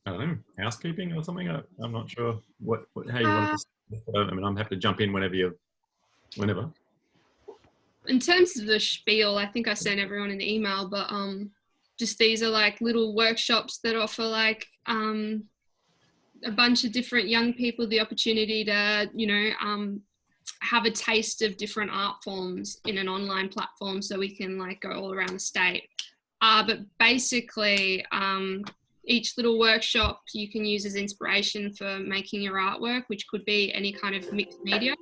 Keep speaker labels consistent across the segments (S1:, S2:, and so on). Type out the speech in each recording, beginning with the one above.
S1: I don't know, housekeeping or something. I'm not sure how you want
S2: Uh,
S1: to. I mean, I'm happy to jump in whenever.
S2: in terms of the spiel, I think I sent everyone an email, but just these are like little workshops that offer like a bunch of different young people the opportunity to, have a taste of different art forms in an online platform, so we can like go all around the state. But basically, each little workshop you can use as inspiration for making your artwork, which could be any kind of mixed media.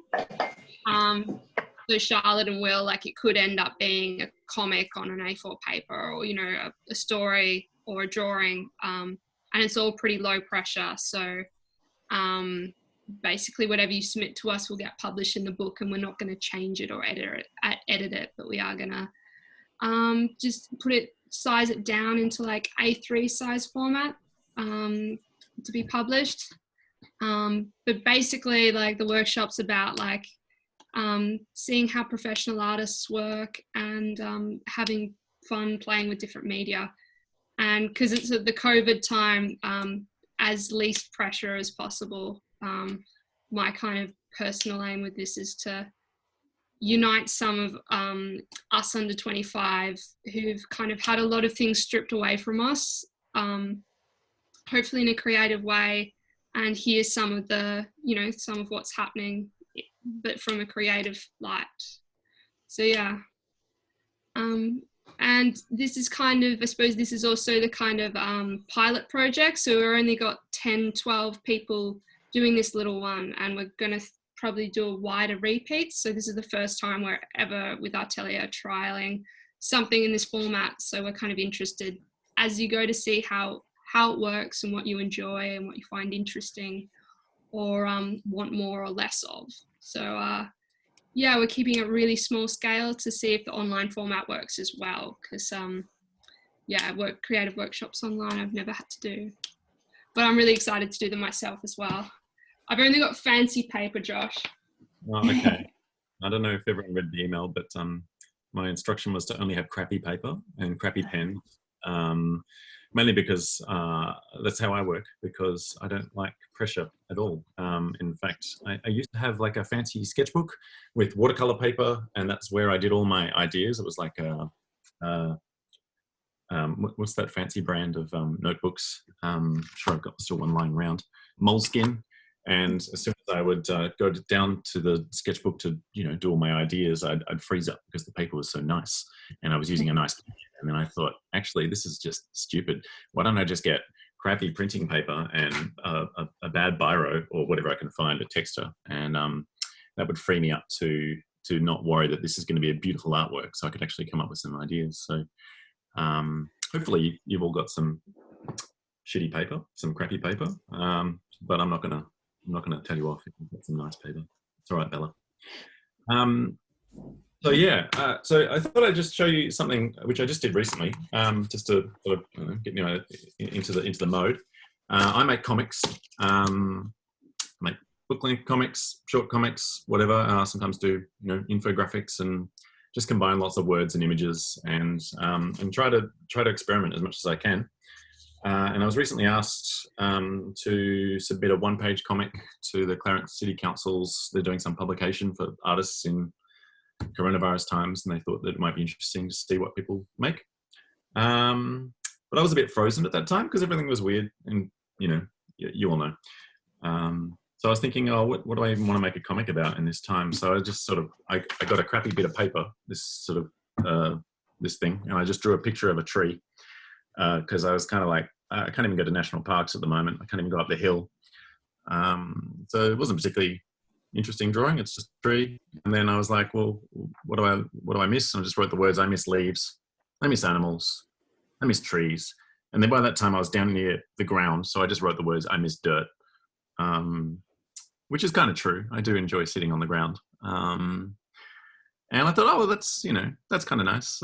S2: So Charlotte and Will, like it could end up being a comic on an A4 paper, or a story or a drawing, and it's all pretty low pressure. So basically, whatever you submit to us will get published in the book, and we're not going to change it or edit it, but we are going to just size it down into like A3 size format to be published. But basically, like the workshop's about like seeing how professional artists work, and having fun playing with different media. And because it's at the COVID time, as least pressure as possible. My kind of personal aim with this is to unite some of us under 25 who've kind of had a lot of things stripped away from us, hopefully in a creative way, and hear some of some of what's happening, but from a creative light. So yeah. And this is kind of, I suppose this is also the kind of pilot project. So we've only got 10, 12 people doing this little one, and we're going to probably do a wider repeat. So this is the first time we're ever with ArTELIER trialing something in this format. So we're kind of interested as you go to see how it works and what you enjoy and what you find interesting, or want more or less of. So yeah, we're keeping it really small scale to see if the online format works as well. Because yeah, creative workshops online I've never had to do, but I'm really excited to do them myself as well. I've only got fancy paper, Josh.
S1: Oh, okay. I don't know if everyone read the email, but my instruction was to only have crappy paper and crappy pens, mainly because that's how I work, because I don't like pressure at all. In fact, I used to have like a fancy sketchbook with watercolor paper, and that's where I did all my ideas. It was like what's that fancy brand of notebooks? Sure, I've got still one lying around. Moleskin. And as soon as I would go down to the sketchbook to, do all my ideas, I'd freeze up because the paper was so nice, and I was using a nice pen. And then I thought, actually, this is just stupid. Why don't I just get crappy printing paper and a bad biro or whatever I can find, a texture, and that would free me up to not worry that this is going to be a beautiful artwork, so I could actually come up with some ideas. So hopefully you've all got some shitty paper, some crappy paper, but I'm not gonna tell you off if you've got some nice paper. It's all right, Bella. So yeah, so I thought I'd just show you something which I just did recently, just to sort of get into the mode. I make comics, make book-length comics, short comics, whatever. Sometimes do infographics, and just combine lots of words and images, and try to experiment as much as I can. And I was recently asked to submit a one-page comic to the Clarence City Councils. They're doing some publication for artists in coronavirus times, and they thought that it might be interesting to see what people make. But I was a bit frozen at that time because everything was weird, and you all know. So I was thinking, what do I even want to make a comic about in this time? So I just I got a crappy bit of paper, this this thing, and I just drew a picture of a tree. Because I was kind of like, I can't even go to national parks at the moment. I can't even go up the hill. So it wasn't particularly interesting drawing. It's just a tree. And then I was like, well, what do I miss? And I just wrote the words, I miss leaves, I miss animals, I miss trees. And then by that time I was down near the ground. So I just wrote the words, I miss dirt, which is kind of true. I do enjoy sitting on the ground. And I thought, well, that's kind of nice.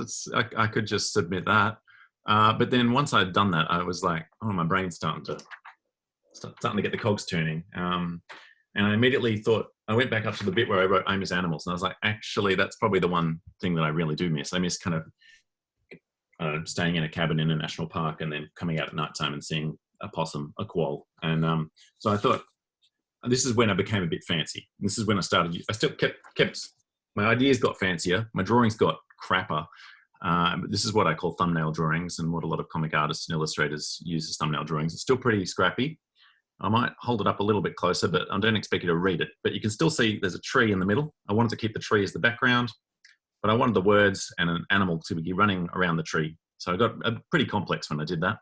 S1: I could just submit that. But then once I'd done that, I was like, my brain's starting to get the cogs turning. And I immediately thought, I went back up to the bit where I wrote, I miss animals. And I was like, actually, that's probably the one thing that I really do miss. I miss kind of staying in a cabin in a national park and then coming out at nighttime and seeing a possum, a quoll. And so I thought, this is when I became a bit fancy. This is when I started. I still kept my ideas got fancier. My drawings got crapper. But this is what I call thumbnail drawings, and what a lot of comic artists and illustrators use as thumbnail drawings. It's still pretty scrappy. I might hold it up a little bit closer, but I don't expect you to read it. But you can still see there's a tree in the middle. I wanted to keep the tree as the background, but I wanted the words and an animal to be running around the tree. So I got pretty complex when I did that.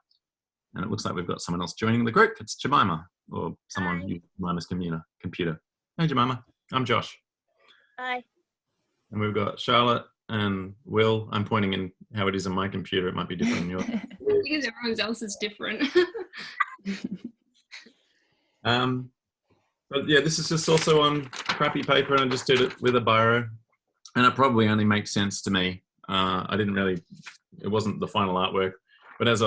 S1: And it looks like we've got someone else joining the group. It's Jemima, or someone who Jemima's computer. Hey, Jemima. I'm Josh.
S3: Hi.
S1: And we've got Charlotte and Will. I'm pointing in how it is on my computer. It might be different in yours.
S2: Because everyone else is different.
S1: But yeah, this is just also on crappy paper, and I just did it with a biro. And it probably only makes sense to me. It wasn't the final artwork, but as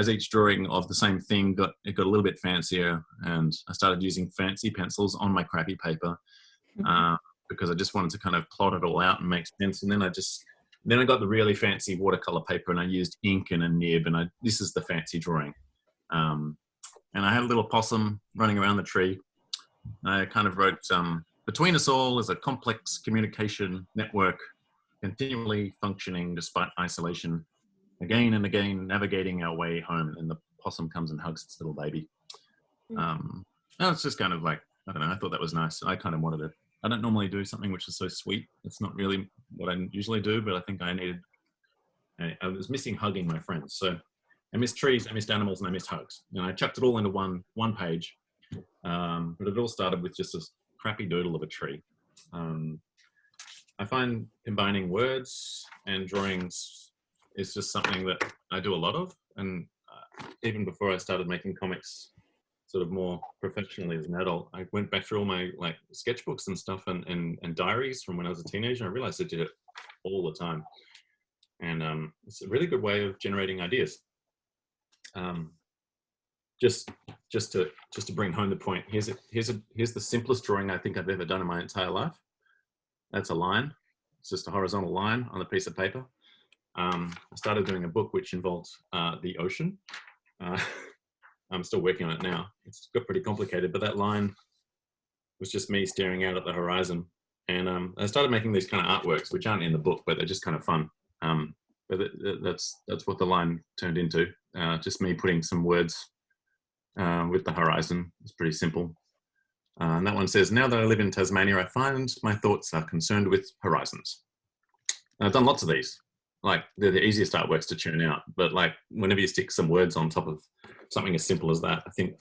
S1: each drawing of the same thing got a little bit fancier, and I started using fancy pencils on my crappy paper because I just wanted to kind of plot it all out and make sense. And then I got the really fancy watercolor paper, and I used ink and a nib, and this is the fancy drawing. And I had a little possum running around the tree. I kind of wrote, between us all is a complex communication network, continually functioning despite isolation, again and again, navigating our way home. And the possum comes and hugs its little baby. It's just kind of like, I don't know, I thought that was nice. I kind of wanted it. I don't normally do something which is so sweet. It's not really what I usually do, but I think I was missing hugging my friends. So I missed trees, I missed animals, and I missed hugs. And I chucked it all into one page. But it all started with just a crappy doodle of a tree. I find combining words and drawings is just something that I do a lot of. And even before I started making comics sort of more professionally as an adult, I went back through all my like sketchbooks and stuff and diaries from when I was a teenager. I realized I did it all the time. And it's a really good way of generating ideas. Just to bring home the point, here's the simplest drawing I think I've ever done in my entire life. That's a line. It's just a horizontal line on a piece of paper. I started doing a book which involved the ocean. I'm still working on it now. It's got pretty complicated, but that line was just me staring out at the horizon. And I started making these kind of artworks, which aren't in the book, but they're just kind of fun. But that's what the line turned into. Just me putting some words with the horizon. It's pretty simple. And that one says, now that I live in Tasmania, I find my thoughts are concerned with horizons. And I've done lots of these. Like, they're the easiest artworks to churn out. But like, whenever you stick some words on top of something as simple as that, I think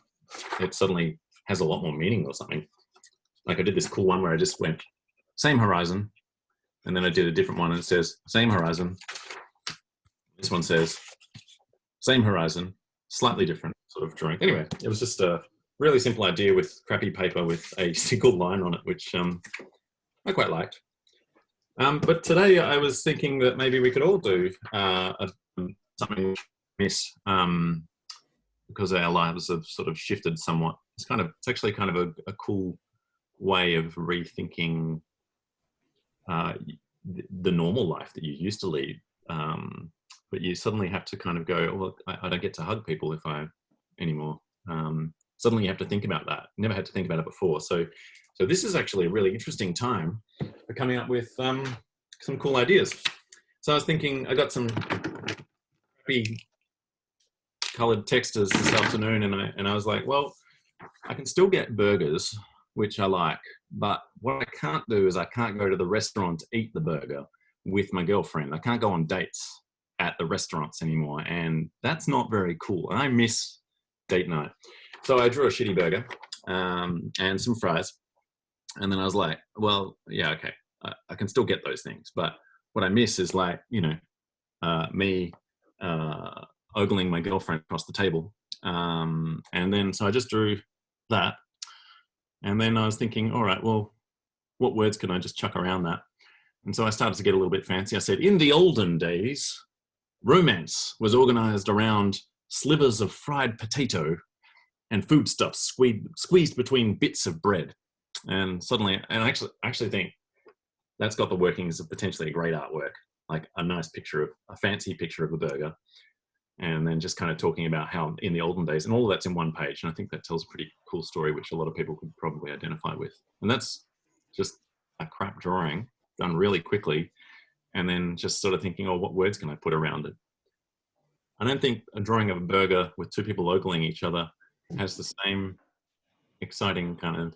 S1: it suddenly has a lot more meaning or something. Like, I did this cool one where I just went, same horizon. And then I did a different one and it says, same horizon. This one says, same horizon, slightly different sort of drawing. Anyway, it was just a really simple idea with crappy paper with a single line on it, which I quite liked. But today I was thinking that maybe we could all do something miss because our lives have sort of shifted somewhat. It's actually kind of a cool way of rethinking the normal life that you used to lead. But you suddenly have to kind of go, well, I don't get to hug people anymore. Suddenly you have to think about that. Never had to think about it before. So this is actually a really interesting time for coming up with some cool ideas. So I was thinking, I got some crappy colored texters this afternoon, and I was like, well, I can still get burgers, which I like, but what I can't do is I can't go to the restaurant to eat the burger with my girlfriend. I can't go on dates at the restaurants anymore, and that's not very cool. And I miss date night. So I drew a shitty burger and some fries, and then I was like, well, yeah, okay, I can still get those things, but what I miss is like, me ogling my girlfriend across the table. And then so I just drew that, and then I was thinking, all right, well, what words can I just chuck around that? And so I started to get a little bit fancy. I said, in the olden days, romance was organized around slivers of fried potato and foodstuffs squeezed between bits of bread. And suddenly, and I actually think that's got the workings of potentially a great artwork, like a fancy picture of a burger. and then just kind of talking about how in the olden days, and all of that's in one page. And I think that tells a pretty cool story, which a lot of people could probably identify with. And that's just a crap drawing done really quickly. And then just sort of thinking, oh, what words can I put around it? I don't think a drawing of a burger with two people ogling each other has the same exciting kind of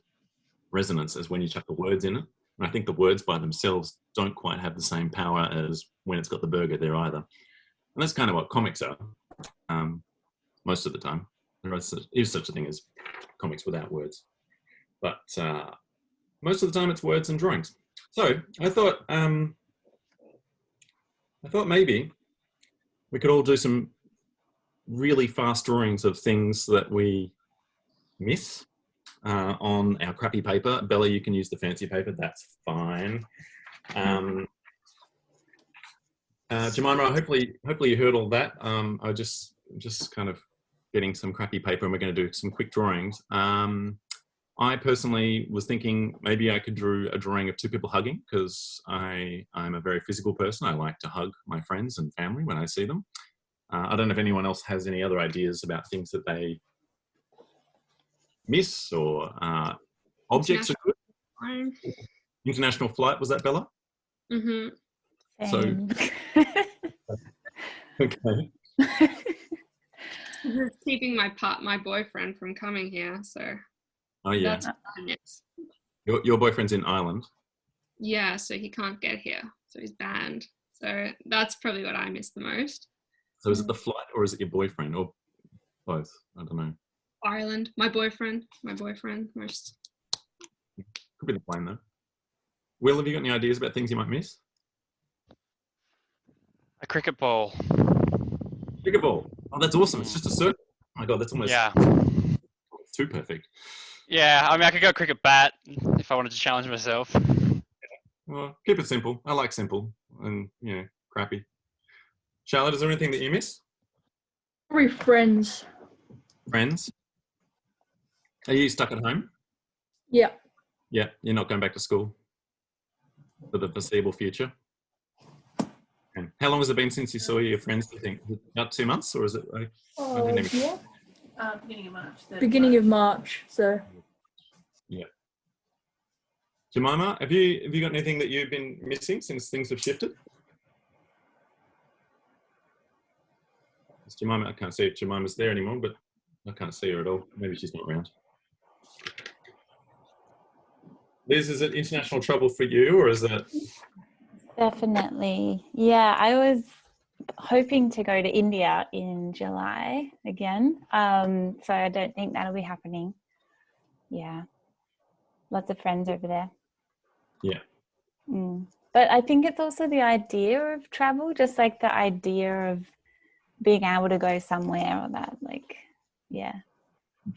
S1: resonance as when you chuck the words in it. And I think the words by themselves don't quite have the same power as when it's got the burger there either. And that's kind of what comics are, most of the time. There is such a thing as comics without words. But most of the time it's words and drawings. So I thought maybe we could all do some really fast drawings of things that we miss on our crappy paper. Bella, you can use the fancy paper, that's fine. Jemima, hopefully you heard all that. I just kind of getting some crappy paper and we're going to do some quick drawings. I personally was thinking maybe I could draw a drawing of two people hugging, because I'm a very physical person. I like to hug my friends and family when I see them. I don't know if anyone else has any other ideas about things that they miss, or objects are good. International flight, was that Bella?
S2: Mm-hmm.
S1: So, okay.
S2: Just keeping my boyfriend from coming here, so.
S1: Oh yeah.
S2: That's next.
S1: Your boyfriend's in Ireland.
S2: Yeah, so he can't get here, so he's banned. So that's probably what I miss the most.
S1: So is it the flight or is it your boyfriend, or both? I don't know.
S2: Ireland, my boyfriend most.
S1: Could be the plane though. Will, have you got any ideas about things you might miss?
S3: A cricket ball.
S1: Cricket ball. Oh, that's awesome. It's just a circle. Oh my God, that's almost too perfect.
S3: Yeah, I mean, I could go cricket bat if I wanted to challenge myself.
S1: Well, keep it simple. I like simple and, crappy. Charlotte, is there anything that you miss?
S4: Probably friends.
S1: Friends? Are you stuck at home?
S4: Yeah.
S1: Yeah, you're not going back to school for the foreseeable future? And how long has it been since you saw your friends, do you think? About 2 months, or is it like...
S4: Yeah.
S5: Beginning of March.
S4: Beginning of March, so.
S1: Yeah. Jemima, have you got anything that you've been missing since things have shifted? It's Jemima, I can't see if Jemima's there anymore, but I can't see her at all. Maybe she's not around. Liz, is it international travel for you, or is it?
S5: Definitely. Yeah, I was hoping to go to India in July again. So I don't think that'll be happening. Yeah. Lots of friends over there.
S1: Yeah.
S5: But I think it's also the idea of travel, just like the idea of being able to go somewhere, or that, like,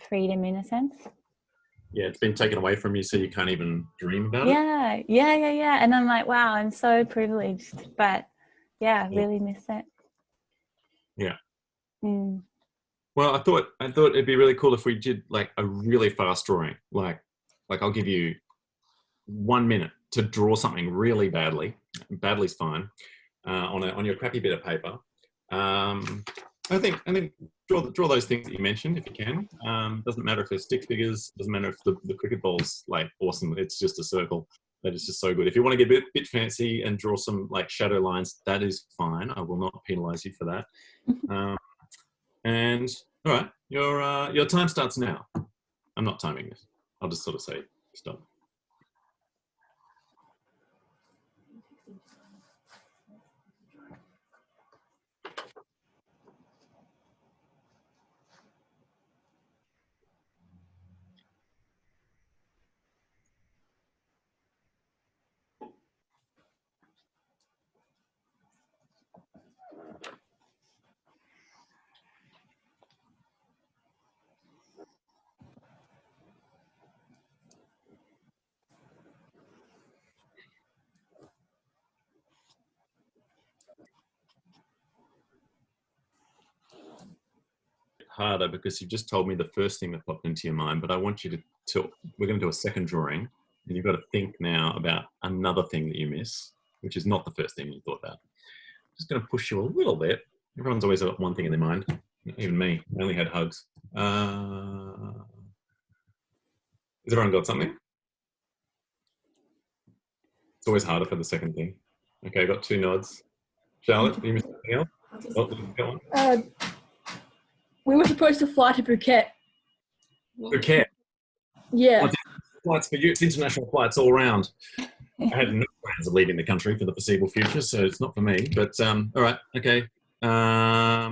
S5: freedom in a sense.
S1: Yeah, it's been taken away from you, so you can't even dream about it.
S5: Yeah. And I'm like, wow, I'm so privileged, but really miss it.
S1: Yeah. Well, I thought it'd be really cool if we did like a really fast drawing. Like I'll give you 1 minute to draw something really badly. Badly's fine. On your crappy bit of paper. I think draw those things that you mentioned if you can. Doesn't matter if they're stick figures. Doesn't matter if the cricket ball's like awesome. It's just a circle. That is just so good. If you want to get a bit fancy and draw some like shadow lines, that is fine. I will not penalise you for that. And all right, your time starts now. I'm not timing this. I'll just sort of say stop. Harder because you just told me the first thing that popped into your mind, but I want you to we're going to do a second drawing, and you've got to think now about another thing that you miss, which is not the first thing you thought about. Just going to push you a little bit, Everyone's always got one thing in their mind. Even me. I only had hugs. Has everyone got something? It's always harder for the second thing. Okay, got 2 nods. Charlotte, you missed anything else? Oh, go on.
S4: We were supposed to fly to Phuket.
S1: Phuket.
S4: Yeah.
S1: Flights for you. It's international flights all around. I had no plans of leaving the country for the foreseeable future, so it's not for me. But all right, okay. I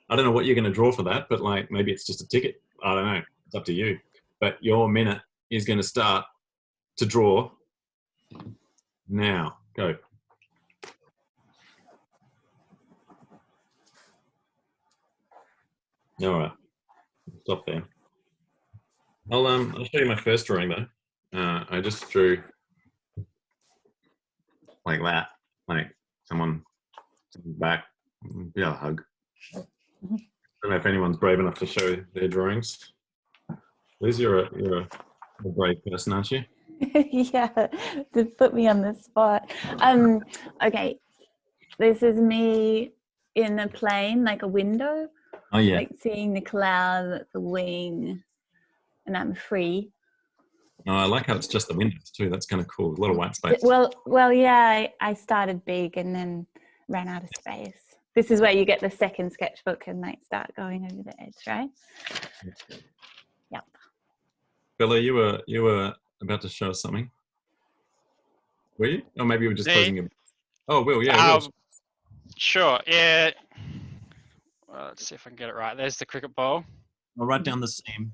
S1: don't know what you're going to draw for that, but like maybe it's just a ticket. I don't know. It's up to you. But your minute is going to start to draw now. Go. All right. Stop there. I'll show you my first drawing though. I just drew like that, like someone back, a hug. I don't know if anyone's brave enough to show their drawings. Liz, you're a brave person, aren't you?
S5: Yeah, to put me on the spot. Okay, this is me in a plane, like a window.
S1: Oh yeah.
S5: Like seeing the cloud, the wing, and I'm free.
S1: Oh, I like how it's just the windows too. That's kind of cool. A lot of white space.
S5: Well, yeah. I started big and then ran out of space. This is where you get the second sketchbook and like start going over the edge, right? Yep.
S1: Bella, you were about to show us something. Were you? Or maybe you were just closing your. Oh, Will, yeah. Will.
S3: Sure, yeah. Well, let's see if I can get it right. There's the cricket ball.
S1: I'll write down the seam.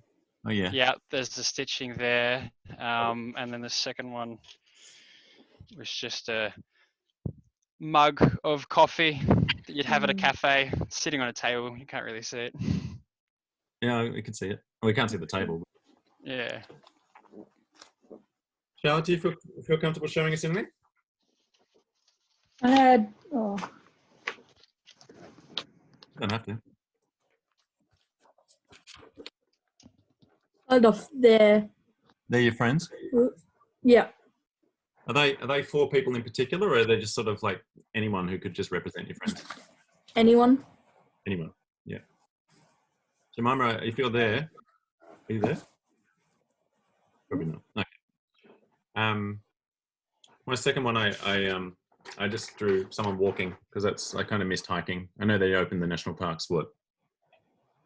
S1: Oh yeah.
S3: Yeah, there's the stitching there. And then the second one was just a mug of coffee that you'd have at a cafe, sitting on a table. You can't really see it.
S1: Yeah, we can see it. Well, we can't see the table.
S3: Yeah.
S1: Charlotte, do you feel comfortable showing us anything?
S4: I had,
S1: Don't have to.
S4: kind of there.
S1: They're your friends?
S4: Yeah.
S1: Are they 4 people in particular, or are they just sort of like anyone who could just represent your friends?
S4: Anyone?
S1: Anyone, yeah. Jemima, if you're there, are you there? Probably not. Okay. My second one, I just drew someone walking because I kind of missed hiking. I know they opened the national parks a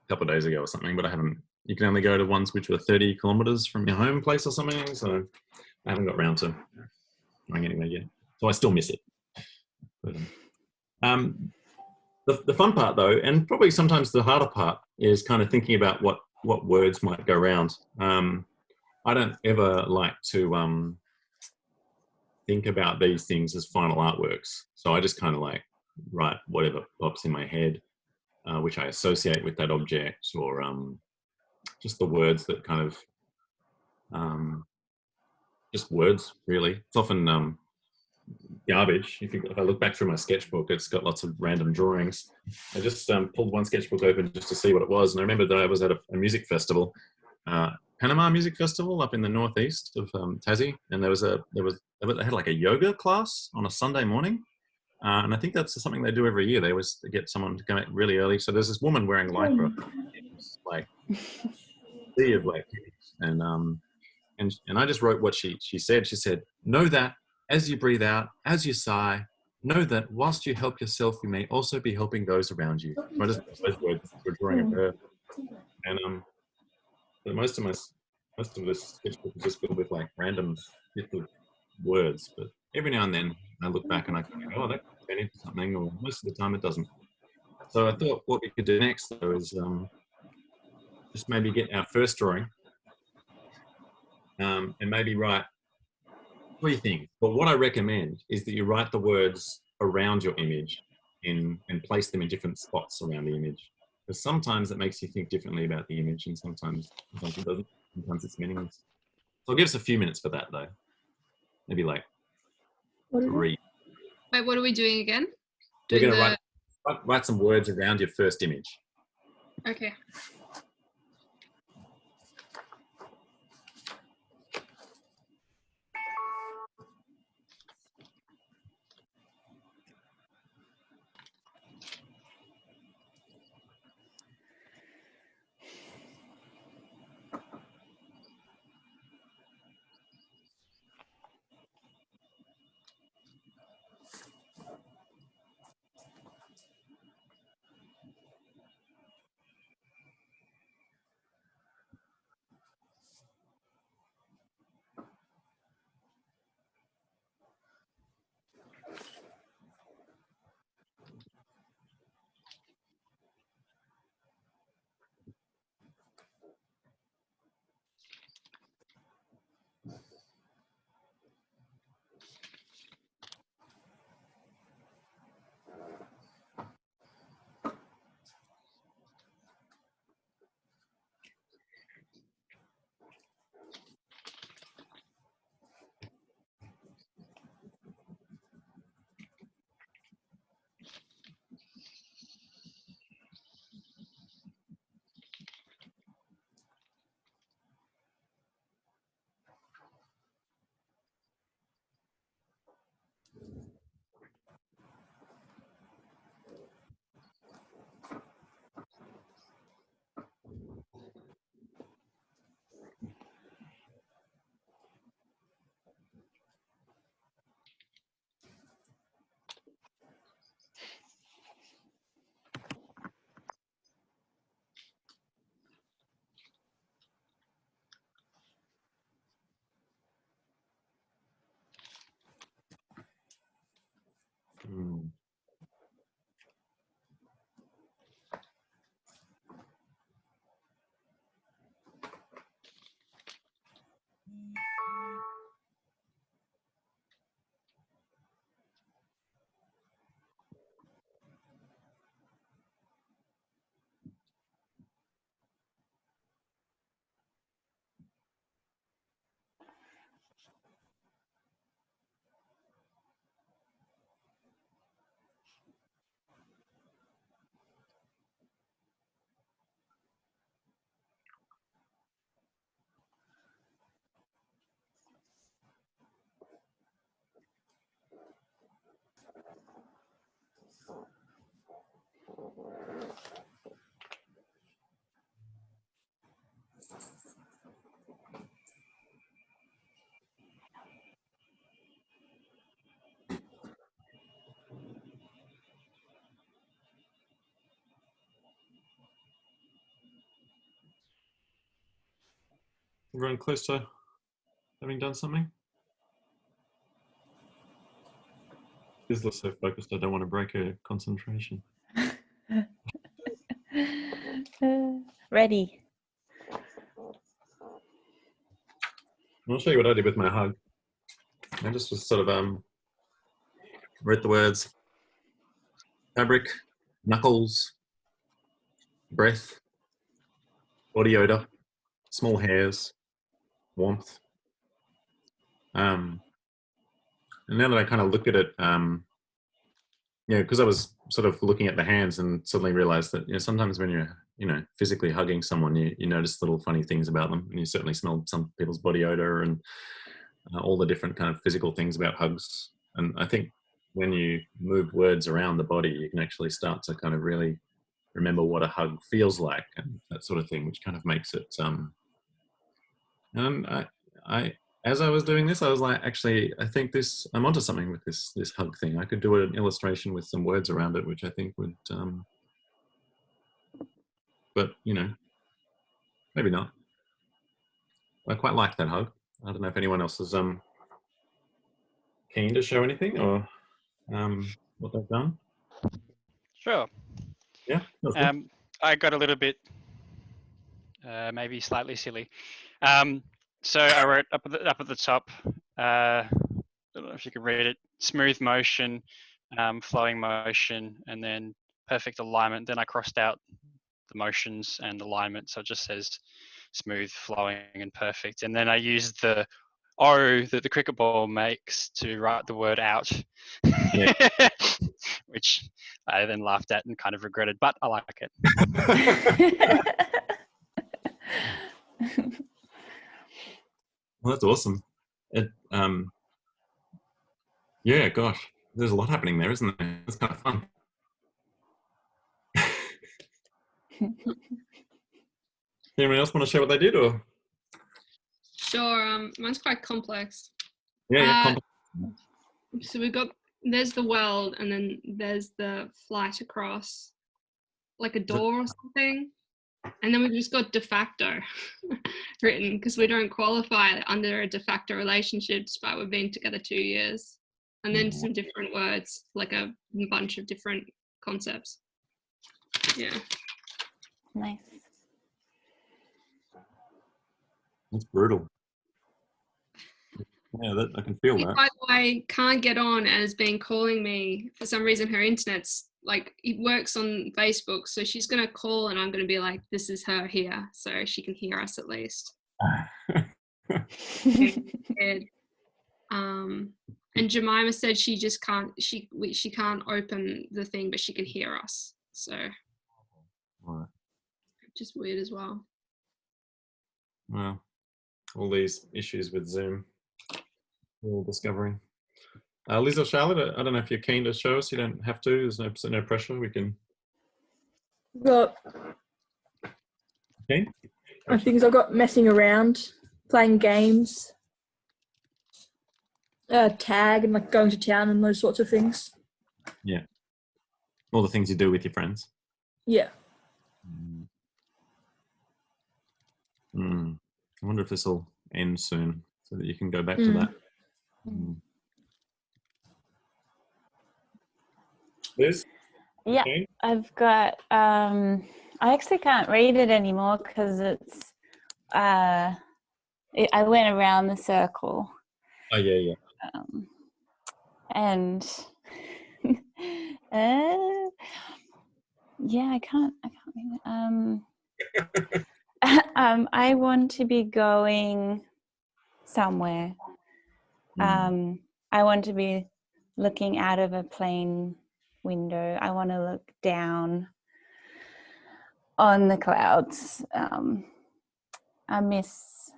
S1: couple of days ago or something, but I haven't. You can only go to ones which were 30 kilometers from your home place or something, so I haven't got round to going anywhere yet. So I still miss it. But, the fun part though, and probably sometimes the harder part, is kind of thinking about what words might go round. I don't ever like to think about these things as final artworks. So I just kind of like write whatever pops in my head, which I associate with that object, or just the words that kind of, just words really. It's often garbage. If I look back through my sketchbook, it's got lots of random drawings. I just pulled one sketchbook open just to see what it was. And I remember that I was at a music festival, Panama Music Festival up in the northeast of Tassie, and they had like a yoga class on a Sunday morning, and I think that's something they do every year. They always get someone to come out really early. So there's this woman wearing lycra, like sea of like, and I just wrote what she said. She said, "Know that as you breathe out, as you sigh, know that whilst you help yourself, you may also be helping those around you." So I just those words were drawing of her, and but most of this sketchbook is just filled with like random bits of words. But every now and then I look back and I go, oh, that could turn into something, or most of the time it doesn't. So I thought what we could do next though is just maybe get our first drawing and maybe write 3 things. But what I recommend is that you write the words around your image and place them in different spots around the image. Because sometimes it makes you think differently about the image, and sometimes it doesn't. Sometimes it's meaningless. So I'll give us a few minutes for that, though. Maybe like 3.
S2: Wait, what are we doing again?
S1: We're going to write some words around your first image.
S2: Okay.
S1: Mm. Everyone close to having done something? This looks so focused, I don't want to break her concentration.
S5: Ready.
S1: I'll show you what I did with my hug. I just was sort of wrote the words fabric, knuckles, breath, body odor, small hairs, warmth. And now that I kind of look at it, yeah, because I was sort of looking at the hands and suddenly realized that, you know, sometimes when you're, you know, physically hugging someone, you notice little funny things about them, and you certainly smell some people's body odor and all the different kind of physical things about hugs. And I think when you move words around the body, you can actually start to kind of really remember what a hug feels like and that sort of thing, which kind of makes it. And I, as I was doing this, I was like, actually, I think I'm onto something with this hug thing. I could do an illustration with some words around it, which I think would, but you know, maybe not. I quite like that hug. I don't know if anyone else is keen to show anything or what they've done.
S3: Sure.
S1: Yeah. That's good.
S3: I got a little bit, maybe slightly silly. So I wrote up at the top. I don't know if you can read it. Smooth motion, flowing motion, and then perfect alignment. Then I crossed out the motions and alignment, so it just says smooth, flowing, and perfect. And then I used the O that the cricket ball makes to write the word out,
S1: Yeah.
S3: which I then laughed at and kind of regretted, but I like it.
S1: Well, that's awesome. It, yeah, gosh, there's a lot happening there, isn't there? It's kind of fun. Anyone else want to share what they did, or?
S2: Sure. Mine's quite complex.
S1: Yeah,
S2: So there's the world, and then there's the flight across, like a door or something. And then we've just got de facto written because we don't qualify under a de facto relationship despite we've been together 2 years. And then some different words, like a bunch of different concepts. Yeah.
S5: Nice.
S1: That's brutal. Yeah, I can feel that.
S2: By the way, can't get on and has been calling me. For some reason, her internet's like, it works on Facebook. So she's going to call and I'm going to be like, this is her here. So she can hear us at least. And Jemima said she just can't, she can't open the thing, but she can hear us. So
S1: Right.
S2: just weird as well.
S1: Well, all these issues with Zoom we're all discovering. Liz or Charlotte, I don't know if you're keen to show us. You don't have to. There's no pressure. We can.
S4: Got
S1: Keen?
S4: my things. I've got messing around, playing games, tag, and like going to town and those sorts of things.
S1: Yeah. All the things you do with your friends.
S4: Yeah.
S1: I wonder if this will end soon so that you can go back to that. Liz?
S5: Yeah,
S1: Okay.
S5: I've got, I actually can't read it anymore because it's, I went around the circle.
S1: Oh, yeah.
S5: And yeah, I can't read it. I want to be going somewhere. I want to be looking out of a plane window. I want to look down on the clouds. I miss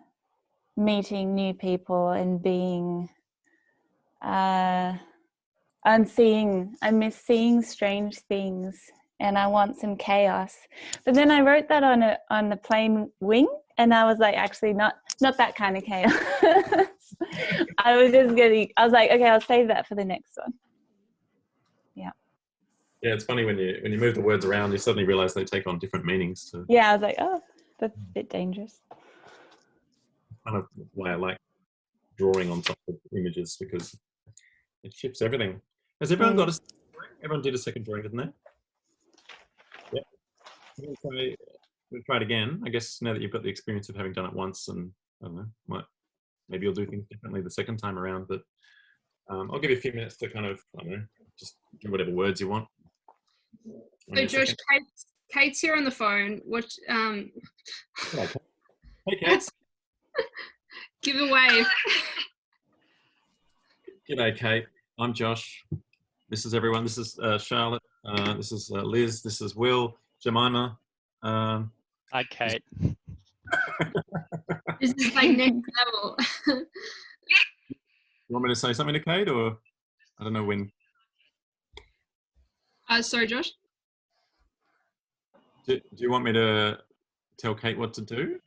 S5: meeting new people and being and I miss seeing strange things, and I want some chaos. But then I wrote that on the plane wing, and I was like, actually not that kind of chaos. I was like, okay, I'll save that for the next one.
S1: Yeah, it's funny when you move the words around, you suddenly realize they take on different meanings.
S5: Yeah, I was like, oh, that's a bit dangerous.
S1: Kind of why I like drawing on top of images, because it shifts everything. Has everyone got a second drawing? Everyone did a second drawing, didn't they? Yeah. We'll try it again. I guess now that you've got the experience of having done it once, and I don't know, maybe you'll do things differently the second time around. But I'll give you a few minutes to kind of, I don't know, just do whatever words you want.
S2: So Josh, Kate's here on the phone. What?
S1: Hey, Kate.
S2: Give a wave.
S1: G'day, Kate. I'm Josh. This is everyone. This is Charlotte. This is Liz. This is Will. Jemima.
S3: Hi, Kate.
S2: This is like next level.
S1: You want me to say something to Kate, or I don't know when?
S2: Sorry, Josh.
S1: Do you want me to tell Kate what to do?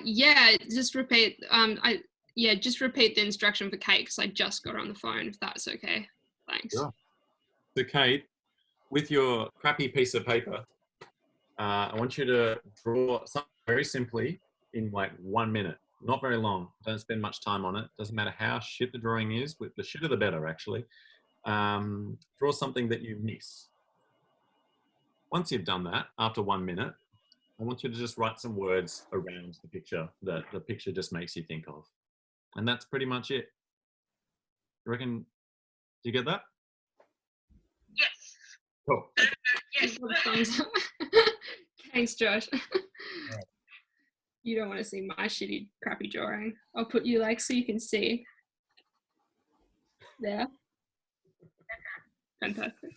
S2: Yeah, just repeat. Just repeat the instruction for Kate because I just got her on the phone. If that's okay, thanks.
S1: Sure. So, Kate, with your crappy piece of paper, I want you to draw something very simply in like 1 minute. Not very long. Don't spend much time on it. Doesn't matter how shit the drawing is. The shitter the better, actually. Draw something that you miss. Once you've done that, after 1 minute, I want you to just write some words around the picture that the picture just makes you think of. And that's pretty much it. You reckon, do you get that?
S2: Yes.
S1: Cool.
S2: Yes. Thanks, Josh. You don't want to see my shitty, crappy drawing. I'll put you like so you can see. There. Fantastic.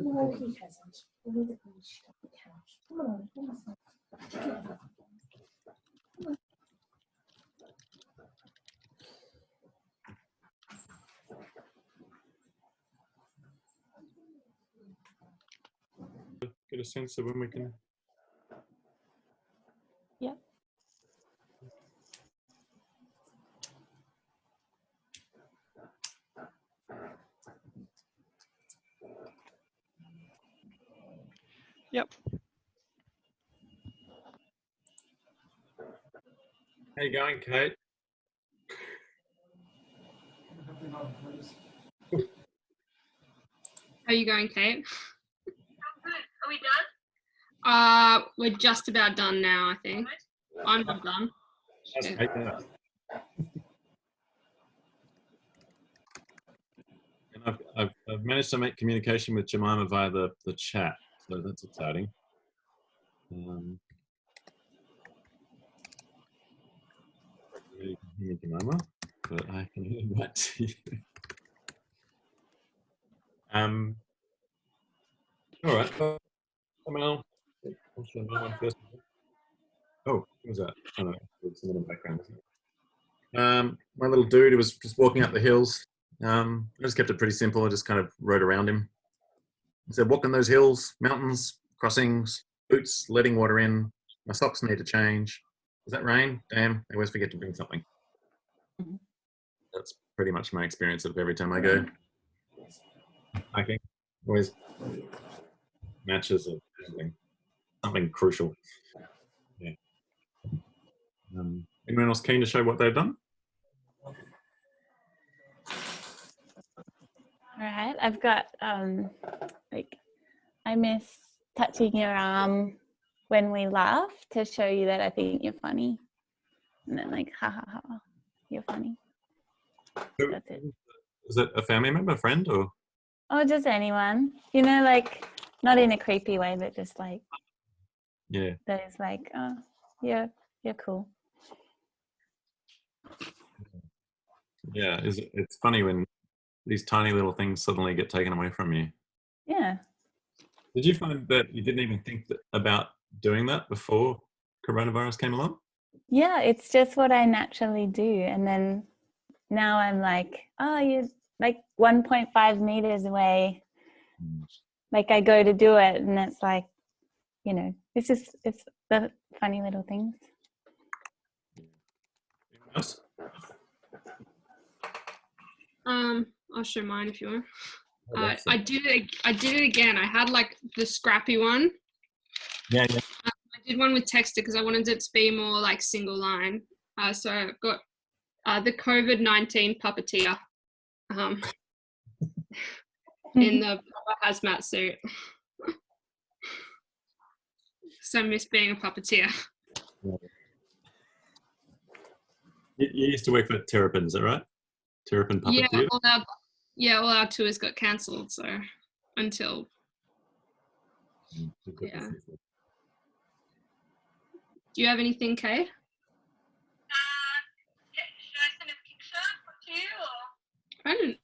S6: No, he hasn't. Only the beach on the couch. Come on, come on.
S1: Get a sense of when we can.
S5: Yeah.
S3: Yep.
S1: How you going, Kate?
S2: How are you going, Kate?
S6: I'm good. Are we done?
S2: We're just about done now, I think. I'm not done.
S1: That's
S2: Yeah.
S1: great, yeah. And I've managed to make communication with Jemima via the chat, so that's exciting. You can hear me, Jemima, but I can hear that to you. All right. Someone else. First. Oh, what was that? Oh no, there's some in the background. My little dude who was just walking up the hills. I just kept it pretty simple. I just kind of rode around him. I said, walking those hills, mountains, crossings, boots, letting water in. My socks need to change. Does that rain? Damn, I always forget to bring something.
S5: Mhm.
S1: That's pretty much my experience of every time I go hiking. Always matches or something crucial. Yeah. Anyone else keen to show what they've done?
S5: All right, I've got like, I miss touching your arm when we laugh to show you that I think you're funny. And then like, ha ha ha, you're funny. That's it.
S1: Is it a family member, friend, or?
S5: Oh, just anyone. You know, like, not in a creepy way, but just like,
S1: Yeah.
S5: that is like, oh, you're cool.
S1: Yeah, it's funny when these tiny little things suddenly get taken away from you.
S5: Yeah.
S1: Did you find that you didn't even think about doing that before coronavirus came along?
S5: Yeah, it's just what I naturally do. And then now I'm like, oh, you're like 1.5 meters away. Like I go to do it and it's like, you know, it's the funny little things.
S1: Anyone else?
S2: I'll show mine if you want.
S1: that's
S2: I did it again. I had like the scrappy one.
S1: Yeah.
S2: I did one with texture because I wanted it to be more like single line. So I've got the COVID-19 puppeteer in the proper hazmat suit. So I miss being a puppeteer.
S1: You used to work for Terrapin, is that right? Terrapin Puppet Theatre?
S2: All our tours got cancelled. So until yeah. Do you have anything, Kay?
S6: Should I send a picture to you or?
S2: I don't.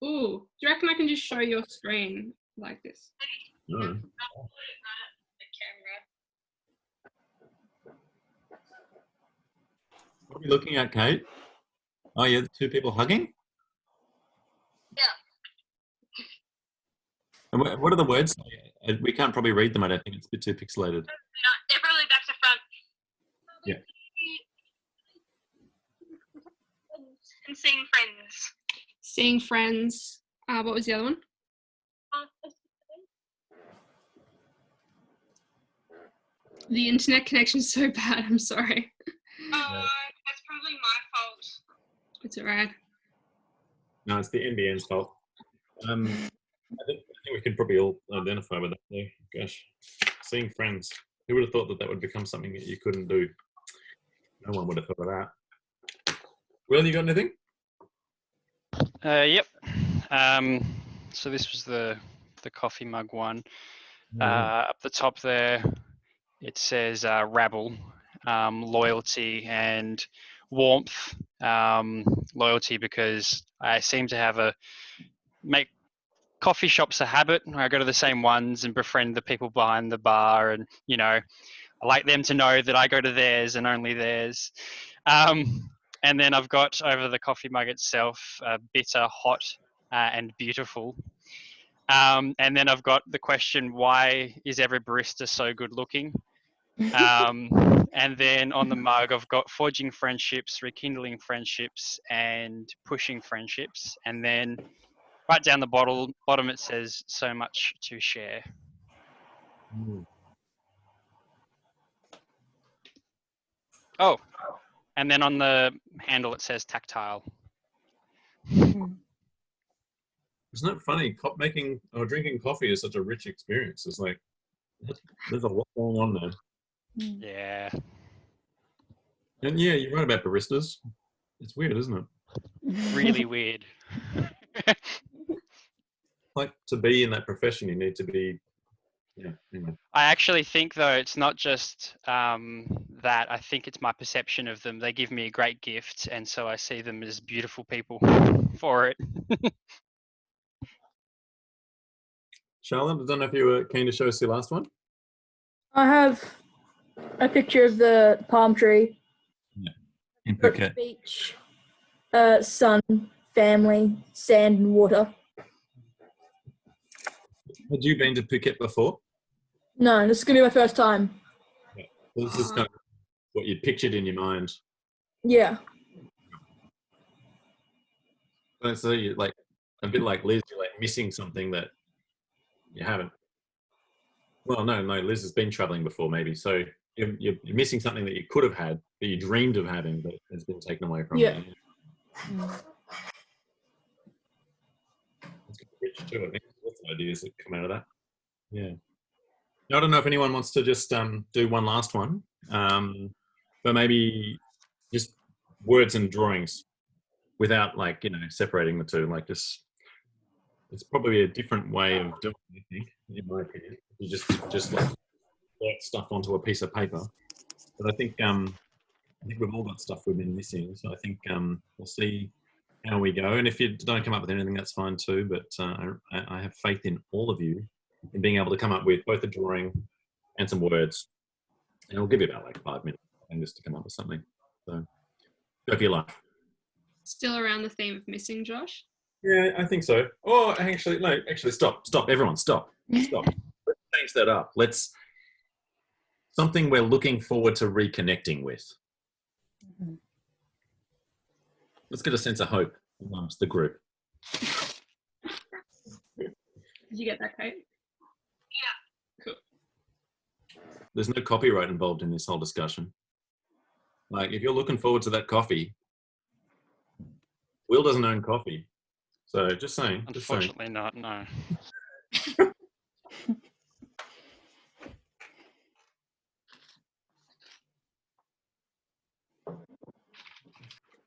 S2: Ooh, do you reckon I can just show your screen like this?
S1: No.
S6: I'll put it on the camera.
S1: What are we looking at, Kate? Oh, yeah, the two people hugging?
S6: Yeah.
S1: And what are the words? We can't probably read them, I don't think. It's a bit too pixelated.
S6: No, they're probably back to front.
S1: Yeah.
S6: And seeing friends.
S2: Seeing friends. What was the other one? The internet connection's so bad. I'm sorry.
S6: Oh, that's probably my fault.
S2: It's alright.
S1: No, it's the NBN's fault. I think we could probably all identify with that. Though. Gosh, seeing friends. Who would have thought that would become something that you couldn't do? No one would have thought of that. Will, you got anything?
S3: Yep. So this was the coffee mug one. Up the top there, it says rabble, loyalty and warmth. Loyalty because I seem to have make coffee shops a habit. I go to the same ones and befriend the people behind the bar, and you know, I like them to know that I go to theirs and only theirs. And then I've got over the coffee mug itself, bitter, hot, and beautiful. And then I've got the question, why is every barista so good looking? And then on the mug, I've got forging friendships, rekindling friendships, and pushing friendships. And then right down the bottom, it says so much to share.
S1: Mm.
S3: Oh, and then on the handle it says tactile.
S5: Mhm.
S1: Isn't it funny? Making or drinking coffee is such a rich experience. It's like there's a lot going on there.
S5: Mm.
S3: Yeah.
S1: And yeah, you're right about baristas. It's weird, isn't it?
S3: Really weird.
S1: Like to be in that profession, you need to be. Yeah. Anyway.
S3: I actually think though it's not just that. I think it's my perception of them. They give me a great gift, and so I see them as beautiful people for it.
S1: Charlotte, I don't know if you were keen to show us your last one.
S4: I have a picture of the palm tree,
S1: In
S4: the beach, sun, family, sand, and water.
S1: Had you been to Phuket before?
S4: No, this is gonna be my first time.
S1: Well, this is kind of what you pictured in your mind.
S4: Yeah.
S1: So you like a bit like Liz, you're like missing something that you haven't. Well, no, Liz has been traveling before, maybe. So you're missing something that you could have had, that you dreamed of having, but has been taken away from
S4: Yeah.
S1: you. It's rich too. I think there's lots of ideas that come out of that. Yeah. Now, I don't know if anyone wants to just do one last one, but maybe just words and drawings without like separating the two. Like just it's probably a different way of doing it, I think, in my opinion. You just like write stuff onto a piece of paper. But I think we've all got stuff we've been missing. So I think we'll see how we go. And if you don't come up with anything, that's fine too. But I have faith in all of you in being able to come up with both a drawing and some words. And it'll give you about like 5 minutes and just to come up with something. So go for your life.
S2: Still around the theme of missing, Josh?
S1: Yeah, I think so. Oh, actually, no, stop, everyone, stop. Let's change that up. Something we're looking forward to reconnecting with. Let's get a sense of hope amongst the group.
S2: Did you get that, Kate? Yeah. Cool.
S1: There's no copyright involved in this whole discussion. Like, if you're looking forward to that coffee, Will doesn't own coffee. So just saying.
S3: Unfortunately not, no.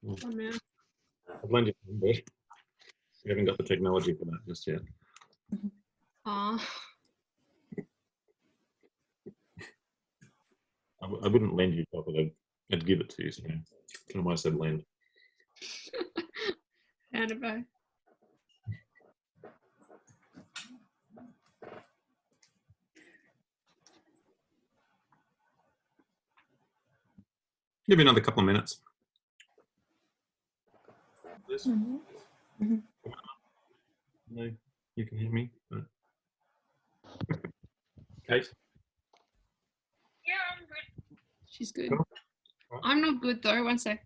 S2: Oh, man.
S1: I've lent you a bit. We haven't got the technology for that just yet.
S2: Aw.
S1: I wouldn't lend you coffee. I'd give it to you. So I don't know why I said lend.
S2: Annabelle.
S1: Give me another couple of minutes. No, you can hear me. But... Kate?
S2: Yeah, I'm good. She's good.
S1: Cool.
S2: I'm not good though. One sec.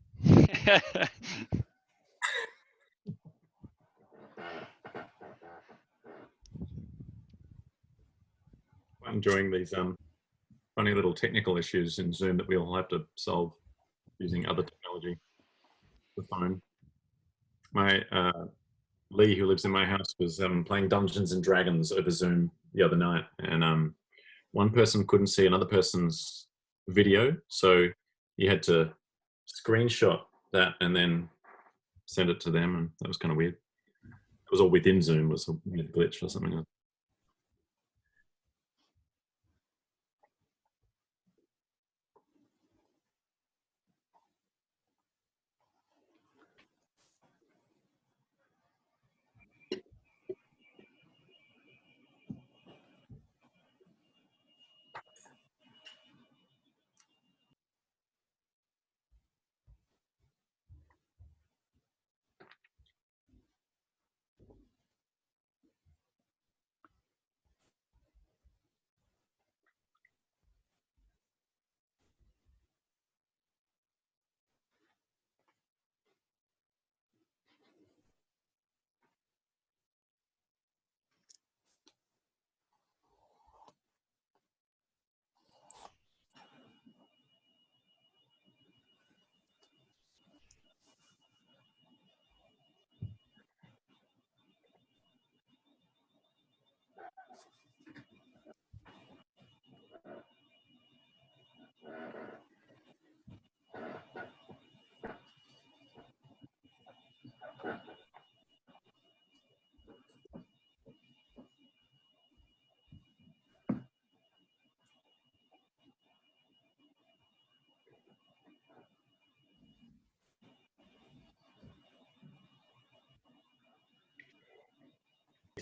S1: I'm enjoying these funny little technical issues in Zoom that we all have to solve using other technology. The phone. My Lee, who lives in my house, was playing Dungeons and Dragons over Zoom the other night, and one person couldn't see another person's video, so he had to screenshot that and then send it to them, and that was kind of weird. It was all within Zoom. It was a weird glitch or something.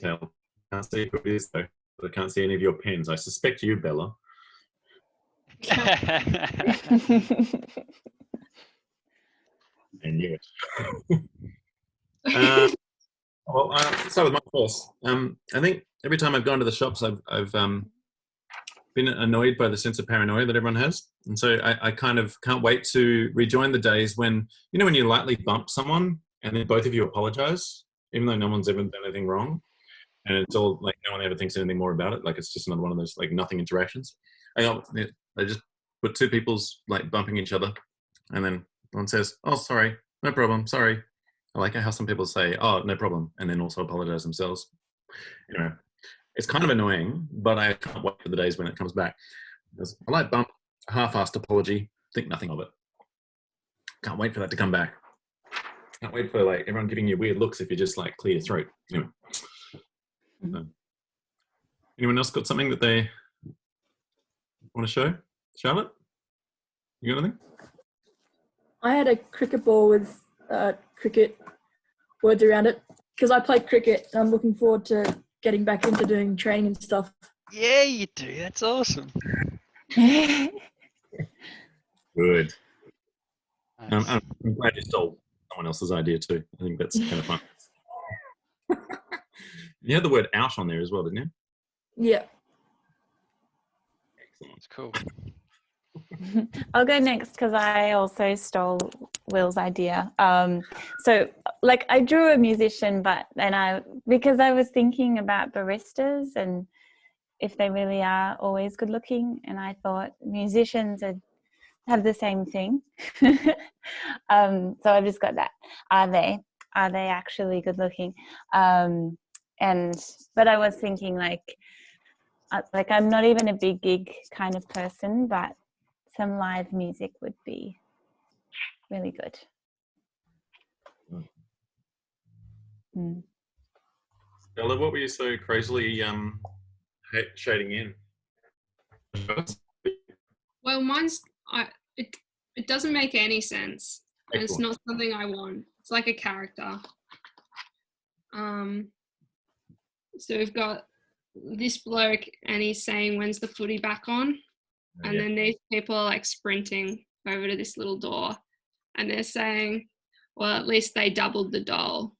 S1: detail. Can't see who it is though. But I can't see any of your pens. I suspect you, Bella. I knew it. Well, I'll start with my first. I think every time I've gone to the shops, I've been annoyed by the sense of paranoia that everyone has, and so I kind of can't wait to rejoin the days when when you lightly bump someone and then both of you apologize, even though no one's ever done anything wrong, and it's all like no one ever thinks anything more about it. Like it's just another one of those like nothing interactions. I just put two people's like bumping each other, and then one says, "Oh, sorry, no problem, sorry." I like how some people say, "Oh, no problem," and then also apologize themselves. Anyway, it's kind of annoying, but I can't wait for the days when it comes back. Because I like bump, half-assed apology, think nothing of it. Can't wait for that to come back. Can't wait for like everyone giving you weird looks if you just like clear your throat. Anyway. Anyone else got something that they want to show? Charlotte, you got anything?
S4: I had a cricket ball with cricket words around it because I play cricket and I'm looking forward to getting back into doing training and stuff.
S3: Yeah, you do. That's awesome.
S1: Good.
S3: Nice.
S1: I'm glad you stole someone else's idea too. I think that's kind of fun. You had the word out on there as well, didn't you?
S4: Yeah.
S1: Excellent.
S3: It's cool.
S5: I'll go next because I also stole Will's idea. So like I drew a musician, but then because I was thinking about baristas and if they really are always good looking, and I thought musicians have the same thing. So I've just got that. Are they actually good looking? But I was thinking like I'm not even a big gig kind of person, but some live music would be really good.
S1: Bella, what were you so crazily shading in?
S2: Well, it doesn't make any sense. And it's not something I want. It's like a character. So we've got this bloke and he's saying, "When's the footy back on?" And then these people are like sprinting over to this little door and they're saying, "Well, at least they doubled the doll."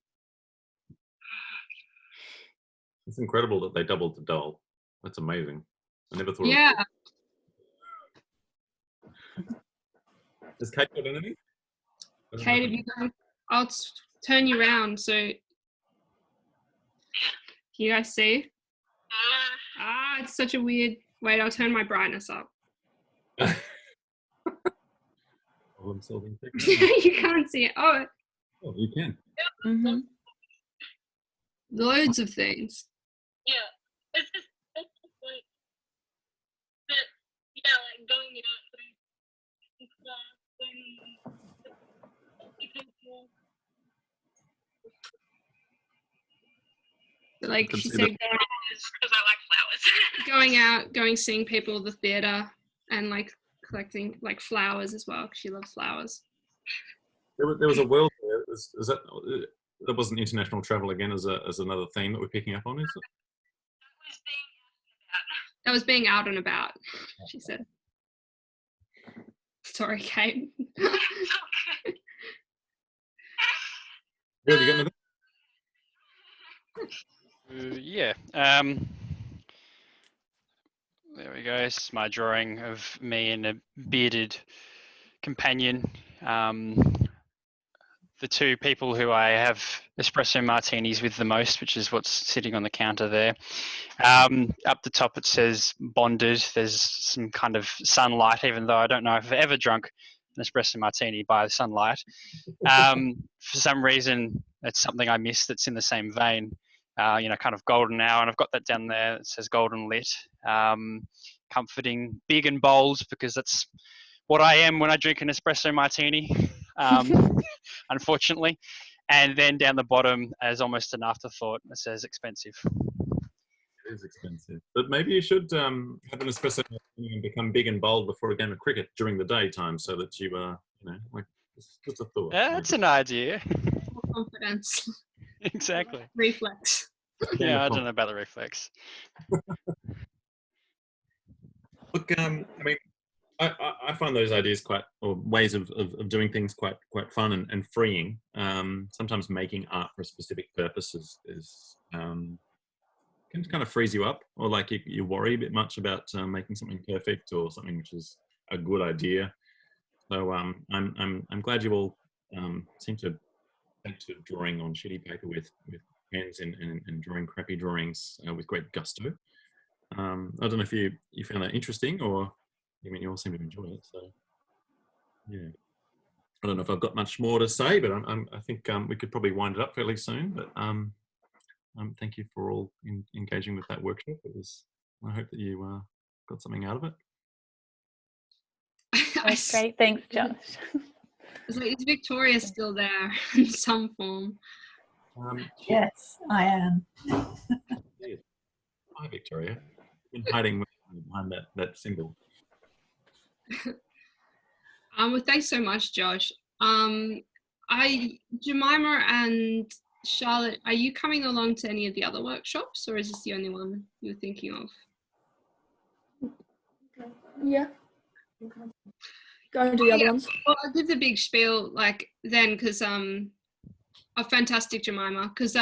S1: It's incredible that they doubled the doll. That's amazing. I never thought.
S2: Yeah.
S1: Does Kate got anything?
S2: Kate, if you go, I'll turn you around so can you guys see? It's such a weird. Wait, I'll turn my brightness up.
S1: Problem solving
S2: You can't see it. Oh,
S1: you can.
S5: Mm-hmm.
S2: Loads of things.
S6: Yeah, it's just like that. Yeah, like going
S2: Like she said,
S6: because I like flowers.
S2: going seeing people at the theatre and like collecting like flowers as well. 'Cause she loves flowers.
S1: There was a world there. Is that wasn't international travel again as another theme that we're picking up on, is it?
S2: That was being out and about, she said. Sorry, Kate.
S1: Bill, you got anything?
S3: Yeah. There we go. It's my drawing of me and a bearded companion. The two people who I have espresso martinis with the most, which is what's sitting on the counter there. Up the top it says bonded. There's some kind of sunlight, even though I don't know if I've ever drunk an espresso martini by sunlight. For some reason, it's something I missed that's in the same vein. Kind of golden hour, and I've got that down there. It says golden lit. Comforting, big and bold, because that's what I am when I drink an espresso martini. Unfortunately. And then down the bottom, as almost an afterthought, it says expensive.
S1: It is expensive, but maybe you should have an espresso and become big and bold before a game of cricket during the daytime, so that you like just a thought.
S3: Yeah, that's an idea.
S2: Confidence.
S3: Exactly.
S2: Reflex.
S3: Yeah, I don't know about the reflex.
S1: Look, I mean, I find those ideas or ways of doing things quite fun and freeing. Sometimes making art for a specific purpose is can kind of freeze you up, or like you worry a bit much about making something perfect or something which is a good idea. So I'm glad you all seem to take to drawing on shitty paper with pens and drawing crappy drawings with great gusto. I don't know if you found that interesting, or I mean, you all seem to enjoy it. So yeah, I don't know if I've got much more to say, but I think we could probably wind it up fairly soon. But thank you for all engaging with that workshop. I hope that you got something out of it.
S5: That's great. Thanks, Josh.
S2: So is Victoria still there in some form?
S6: Yes, I am.
S1: Hi, Victoria. Been hiding behind that symbol.
S2: Well, thanks so much, Josh. Jemima and Charlotte, are you coming along to any of the other workshops, or is this the only one you were thinking of?
S4: Yeah. Going to the other ones.
S2: Well, I'll give the big spiel then, because a fantastic Jemima, because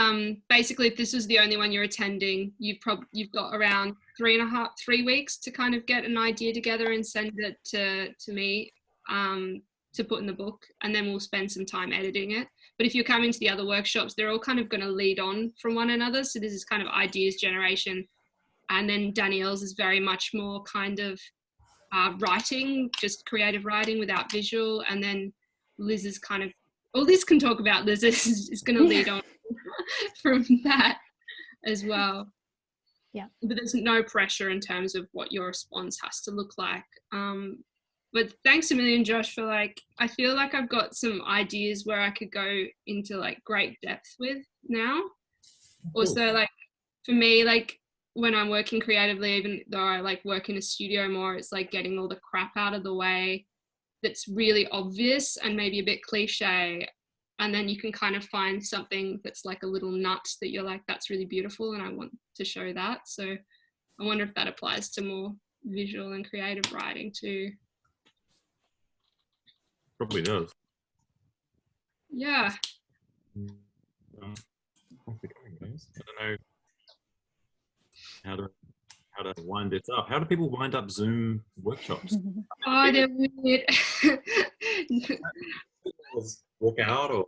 S2: basically if this was the only one you're attending, you've got around 3 weeks to kind of get an idea together and send it to me to put in the book, and then we'll spend some time editing it. But if you're coming to the other workshops, they're all kind of going to lead on from one another, so this is kind of ideas generation, and then Danielle's is very much more kind of writing, just creative writing without visual, and then Liz is kind of, well, Liz can talk about Liz is going to lead on from that as well.
S5: Yeah.
S2: But there's no pressure in terms of what your response has to look like. But thanks a million, Josh, for I feel like I've got some ideas where I could go into great depth with now. Also, for me, when I'm working creatively, even though I work in a studio more, it's getting all the crap out of the way that's really obvious and maybe a bit cliche, and then you can kind of find something that's a little nut that you're that's really beautiful and I want to show that. So I wonder if that applies to more visual and creative writing too.
S1: Probably does.
S2: Yeah.
S1: Thanks for coming, guys. I don't know how to wind this up. How do people wind up Zoom workshops?
S2: Oh, they're weird.
S1: Walk out, or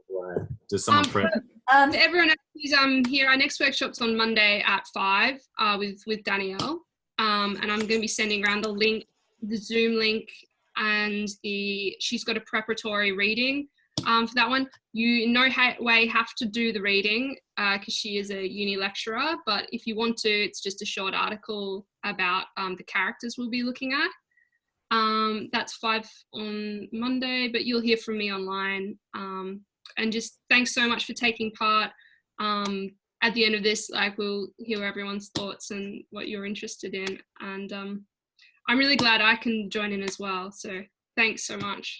S1: does someone press?
S2: Everyone who's here, our next workshop's on Monday at 5 with Danielle, and I'm going to be sending around the link, the Zoom link, and she's got a preparatory reading for that one. You in no way have to do the reading because she is a uni lecturer, but if you want to, it's just a short article about the characters we'll be looking at. That's 5 on Monday, but you'll hear from me online. And just thanks so much for taking part. At the end of this, we'll hear everyone's thoughts and what you're interested in. And I'm really glad I can join in as well. So thanks so much.